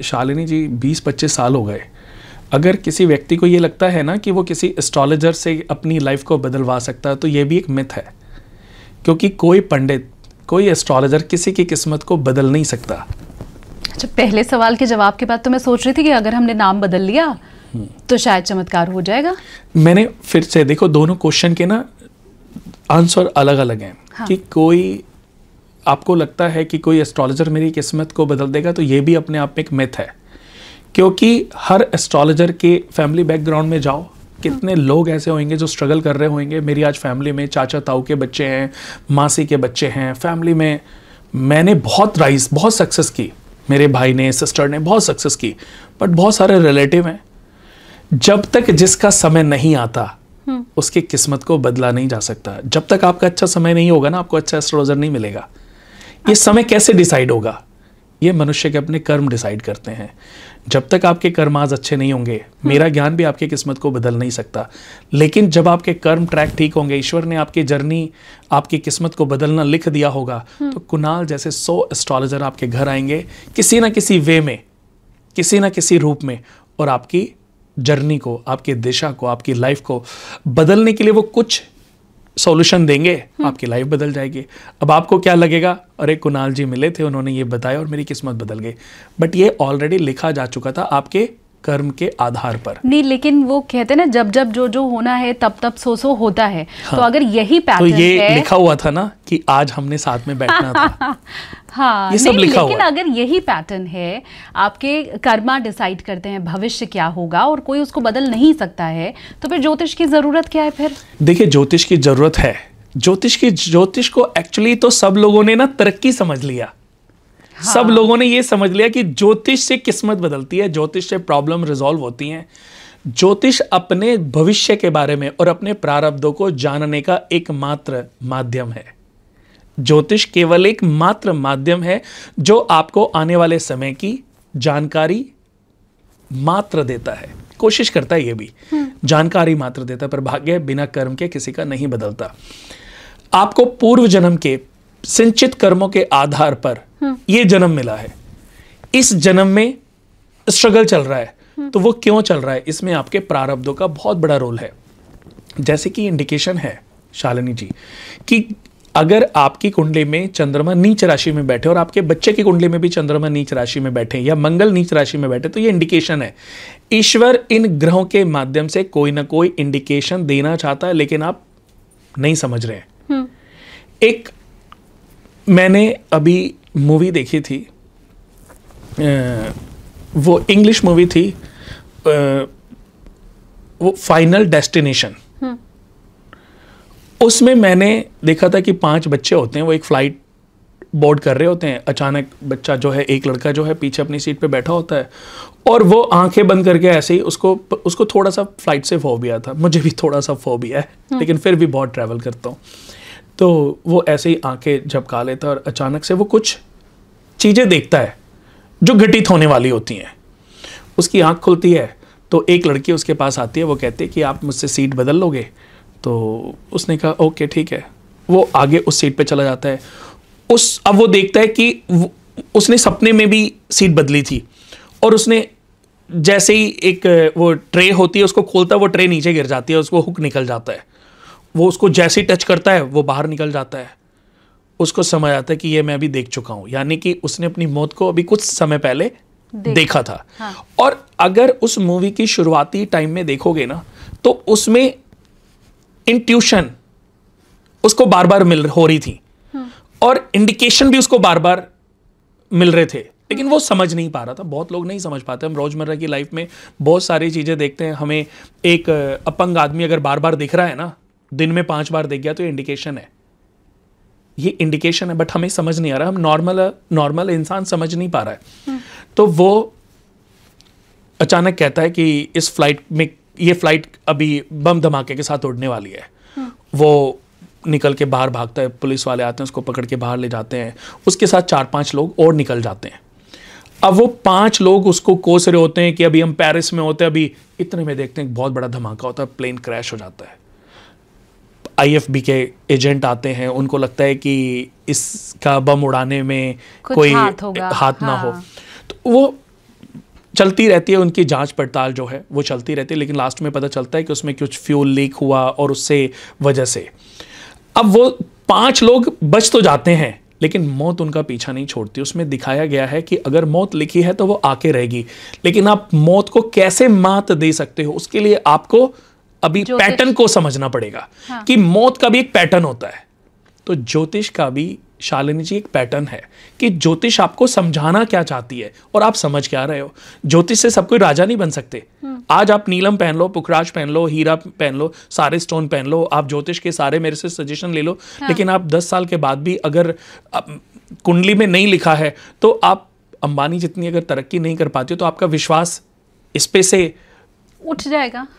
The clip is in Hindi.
शालिनी जी 20-25 साल हो गए, अगर किसी व्यक्ति को ये लगता है ना कि वो किसी एस्ट्रोलॉजर से अपनी लाइफ को बदलवा सकता है, तो ये भी एक मिथ है, क्योंकि कोई पंडित, कोई एस्ट्रोलॉजर किसी की किस्मत को बदल नहीं सकता। अच्छा, पहले सवाल के जवाब के बाद तो मैं सोच रही थी कि अगर हमने नाम बदल लिया तो शायद चमत्कार हो जाएगा। मैंने फिर से देखो, दोनों क्वेश्चन के ना आंसर अलग अलग हैं। हाँ। कि कोई, आपको लगता है कि कोई एस्ट्रोलॉजर मेरी किस्मत को बदल देगा, तो ये भी अपने आप में एक मिथ है, क्योंकि हर एस्ट्रोलॉजर के फैमिली बैकग्राउंड में जाओ, कितने लोग ऐसे होंगे जो स्ट्रगल कर रहे होंगे। मेरी आज फैमिली में चाचा ताऊ के बच्चे हैं, मासी के बच्चे हैं, फैमिली में मैंने बहुत सक्सेस की, मेरे भाई ने, सिस्टर ने बहुत सक्सेस की, बट बहुत सारे रिलेटिव हैं। जब तक जिसका समय नहीं आता उसकी किस्मत को बदला नहीं जा सकता। जब तक आपका अच्छा समय नहीं होगा ना, आपको अच्छा एस्ट्रोलॉजर नहीं मिलेगा। ये समय कैसे डिसाइड होगा? ये मनुष्य के अपने कर्म डिसाइड करते हैं। जब तक आपके कर्म आज अच्छे नहीं होंगे, मेरा ज्ञान भी आपकी किस्मत को बदल नहीं सकता। लेकिन जब आपके कर्म ट्रैक ठीक होंगे, ईश्वर ने आपकी जर्नी, आपकी किस्मत को बदलना लिख दिया होगा, तो कुणाल जैसे 100 एस्ट्रोलॉजर आपके घर आएंगे किसी ना किसी वे में, किसी ना किसी रूप में, और आपकी जर्नी को, आपकी दिशा को, आपकी लाइफ को बदलने के लिए वो कुछ सॉल्यूशन देंगे, आपकी लाइफ बदल जाएगी। अब आपको क्या लगेगा, अरे कुणाल जी मिले थे, उन्होंने ये बताया और मेरी किस्मत बदल गई। बट ये ऑलरेडी लिखा जा चुका था आपके कर्म के आधार पर। नहीं, लेकिन वो कहते हैं ना, जब जब जो जो होना है तब तब सो होता है। हाँ। तो अगर यही पैटर्न तो ये है, लिखा हुआ था ना कि आज हमने साथ में बैठना था। हाँ, ये सब लिखा हुआ लेकिन है। अगर यही पैटर्न है, आपके कर्मा डिसाइड करते हैं भविष्य क्या होगा और कोई उसको बदल नहीं सकता है, तो फिर ज्योतिष की जरूरत क्या है फिर? देखिए, ज्योतिष की जरूरत है। ज्योतिष को एक्चुअली तो सब लोगों ने ना तरक्की समझ लिया। हाँ। सब लोगों ने ये समझ लिया कि ज्योतिष से किस्मत बदलती है, ज्योतिष से प्रॉब्लम रिजॉल्व होती हैं। ज्योतिष अपने भविष्य के बारे में और अपने प्रारब्धों को जानने का एकमात्र माध्यम है। ज्योतिष केवल एक मात्र माध्यम है जो आपको आने वाले समय की जानकारी मात्र देता है। कोशिश करता है, ये भी जानकारी मात्र देता है, पर भाग्य बिना कर्म के किसी का नहीं बदलता। आपको पूर्व जन्म के संचित कर्मों के आधार पर यह जन्म मिला है। इस जन्म में स्ट्रगल चल रहा है, तो वो क्यों चल रहा है, इसमें आपके प्रारब्धों का बहुत बड़ा रोल है। जैसे कि इंडिकेशन है शालिनी जी कि अगर आपकी कुंडली में चंद्रमा नीच राशि में बैठे और आपके बच्चे की कुंडली में भी चंद्रमा नीच राशि में बैठे या मंगल नीच राशि में बैठे, तो ये इंडिकेशन है। ईश्वर इन ग्रहों के माध्यम से कोई ना कोई इंडिकेशन देना चाहता है, लेकिन आप नहीं समझ रहे हैं। एक मैंने अभी मूवी देखी थी, वो इंग्लिश मूवी थी, वो फाइनल डेस्टिनेशन। उसमें मैंने देखा था कि 5 बच्चे होते हैं, वो एक फ्लाइट बोर्ड कर रहे होते हैं। अचानक बच्चा जो है, एक लड़का जो है पीछे अपनी सीट पे बैठा होता है और वो आंखें बंद करके ऐसे ही उसको थोड़ा सा फ्लाइट से फोबिया था। मुझे भी थोड़ा सा फोबिया है, लेकिन फिर भी बहुत ट्रैवल करता हूँ। तो वो ऐसे ही आंखें झपका लेता है और अचानक से वो कुछ चीज़ें देखता है जो घटित होने वाली होती हैं। उसकी आंख खुलती है तो एक लड़की उसके पास आती है, वो कहती है कि आप मुझसे सीट बदल लोगे? तो उसने कहा ओके ठीक है। वो आगे उस सीट पे चला जाता है। अब वो देखता है कि उसने सपने में भी सीट बदली थी और उसने जैसे ही एक वो ट्रे होती है उसको खोलता है, वो ट्रे नीचे गिर जाती है, उसको हुक निकल जाता है। वो उसको जैसे ही टच करता है वो बाहर निकल जाता है। उसको समझ आता है कि ये मैं अभी देख चुका हूँ, यानी कि उसने अपनी मौत को अभी कुछ समय पहले देखा था। हाँ। और अगर उस मूवी की शुरुआती टाइम में देखोगे ना, तो उसमें इंट्यूशन उसको बार बार हो रही थी और इंडिकेशन भी उसको बार बार मिल रहे थे, लेकिन वो समझ नहीं पा रहा था। बहुत लोग नहीं समझ पाते। हम रोजमर्रा की लाइफ में बहुत सारी चीजें देखते हैं। हमें एक अपंग आदमी अगर बार बार दिख रहा है ना, दिन में 5 बार दिख गया, तो ये इंडिकेशन है, ये इंडिकेशन है। बट हमें समझ नहीं आ रहा, हम नॉर्मल इंसान समझ नहीं पा रहा है। तो वो अचानक कहता है कि इस फ्लाइट में, ये फ्लाइट अभी बम धमाके के साथ उड़ने वाली है। वो निकल के बाहर भागता है, पुलिस वाले आते हैं, उसको पकड़ के बाहर ले जाते हैं। उसके साथ 4-5 लोग और निकल जाते हैं। अब वो 5 लोग उसको कोस रहे होते हैं कि अभी हम पेरिस में होते हैं, अभी इतने में देखते हैं बहुत बड़ा धमाका होता है, प्लेन क्रैश हो जाता है। IFB के एजेंट आते हैं, उनको लगता है कि इसका बम उड़ाने में कोई हाथ ना हो। तो वो चलती रहती है, उनकी जांच पड़ताल जो है वो चलती रहती है, लेकिन लास्ट में पता चलता है कि उसमें कुछ फ्यूल लीक हुआ और उससे वजह से अब वो 5 लोग बच तो जाते हैं, लेकिन मौत उनका पीछा नहीं छोड़ती। उसमें दिखाया गया है कि अगर मौत लिखी है तो वो आके रहेगी, लेकिन आप मौत को कैसे मात दे सकते हो, उसके लिए आपको अभी पैटर्न को समझना पड़ेगा। हाँ। कि मौत का भी एक पैटर्न होता है, तो ज्योतिष का भी शालिनी जी एक पैटर्न है कि ज्योतिष आपको समझाना क्या चाहती है और आप समझ क्या रहे हो। ज्योतिष से सब कोई राजा नहीं बन सकते। आज आप नीलम पहन लो, पुखराज पहन लो, हीरा पहन लो, सारे स्टोन पहन लो, आप ज्योतिष के सारे मेरे से सजेशन ले लो। हाँ। लेकिन आप 10 साल के बाद भी अगर कुंडली में नहीं लिखा है तो आप अंबानी जितनी अगर तरक्की नहीं कर पाती हो तो आपका विश्वास इस पे से उठ जाएगा।